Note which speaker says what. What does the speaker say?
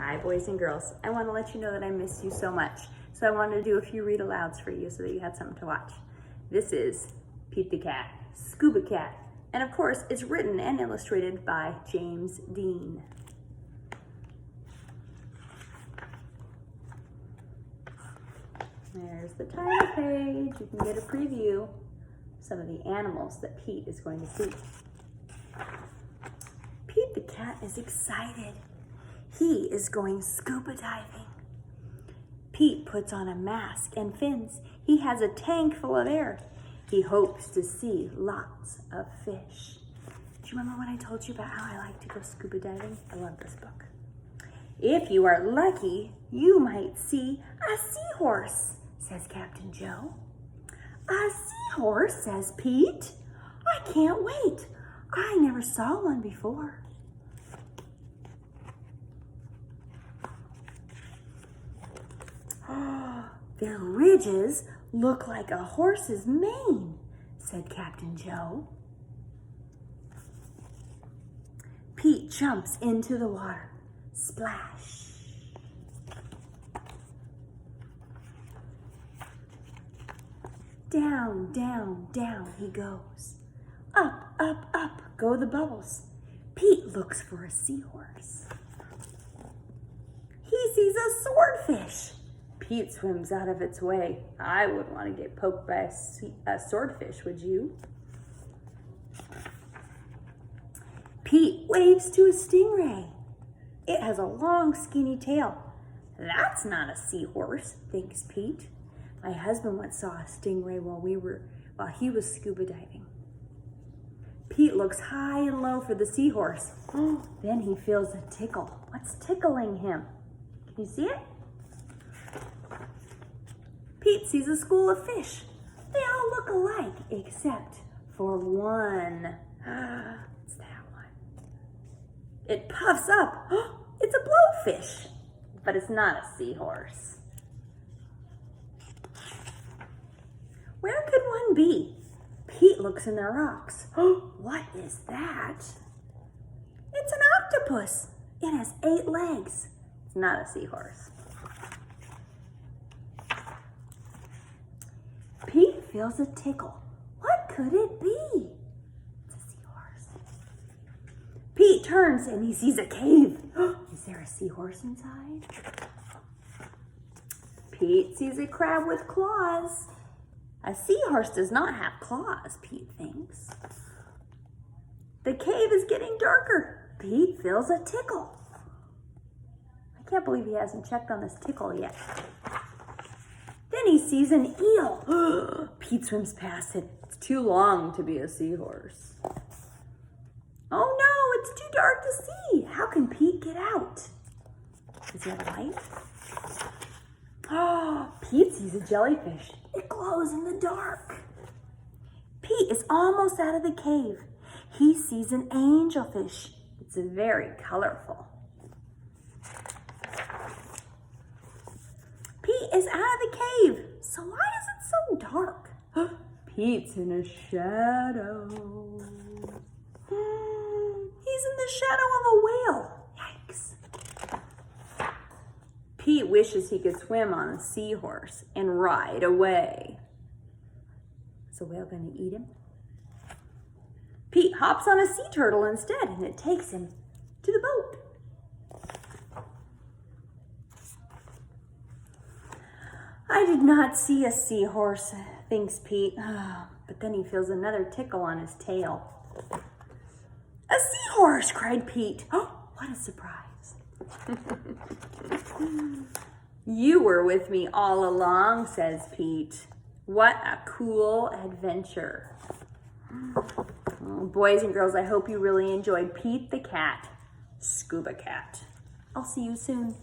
Speaker 1: Hi, boys and girls. I want to let you know that I miss you so much. So I wanted to do a few read-alouds for you so that you had something to watch. This is Pete the Cat, Scuba Cat. And of course, it's written and illustrated by James Dean. There's the title page. You can get a preview of some of the animals that Pete is going to see. Pete the Cat is excited. He is going scuba diving. Pete puts on a mask and fins. He has a tank full of air. He hopes to see lots of fish. Do you remember when I told you about how I like to go scuba diving? I love this book. If you are lucky, you might see a seahorse, says Captain Joe. A seahorse, says Pete. I can't wait. I never saw one before. Their ridges look like a horse's mane, said Captain Joe. Pete jumps into the water. Splash. Down, down, down he goes. Up, up, up go the bubbles. Pete looks for a seahorse. He sees a swordfish. Pete swims out of its way. I wouldn't want to get poked by a swordfish, would you? Pete waves to a stingray. It has a long, skinny tail. That's not a seahorse, thinks Pete. My husband once saw a stingray while he was scuba diving. Pete looks high and low for the seahorse. Then he feels a tickle. What's tickling him? Can you see it? Pete sees a school of fish. They all look alike, except for one. It's that one. It puffs up. It's a blowfish, but it's not a seahorse. Where could one be? Pete looks in the rocks. What is that? It's an octopus. It has 8 legs. It's not a seahorse. Pete feels a tickle. What could it be? It's a seahorse. Pete turns and he sees a cave. Is there a seahorse inside? Pete sees a crab with claws. A seahorse does not have claws, Pete thinks. The cave is getting darker. Pete feels a tickle. I can't believe he hasn't checked on this tickle yet. Then he sees an eel. Pete swims past it. It's too long to be a seahorse. Oh no, it's too dark to see. How can Pete get out? Is there a light? Pete sees a jellyfish. It glows in the dark. Pete is almost out of the cave. He sees an angelfish. It's very colorful. Pete is out of the cave. So why is it so dark? Pete's in a shadow. He's in the shadow of a whale. Yikes. Pete wishes he could swim on a seahorse and ride away. Is the whale going to eat him? Pete hops on a sea turtle instead, and it takes him to the boat. I did not see a seahorse, thinks Pete. But then he feels another tickle on his tail. A seahorse, cried Pete. What a surprise. You were with me all along, says Pete. What a cool adventure. Boys and girls, I hope you really enjoyed Pete the Cat, Scuba Cat. I'll see you soon.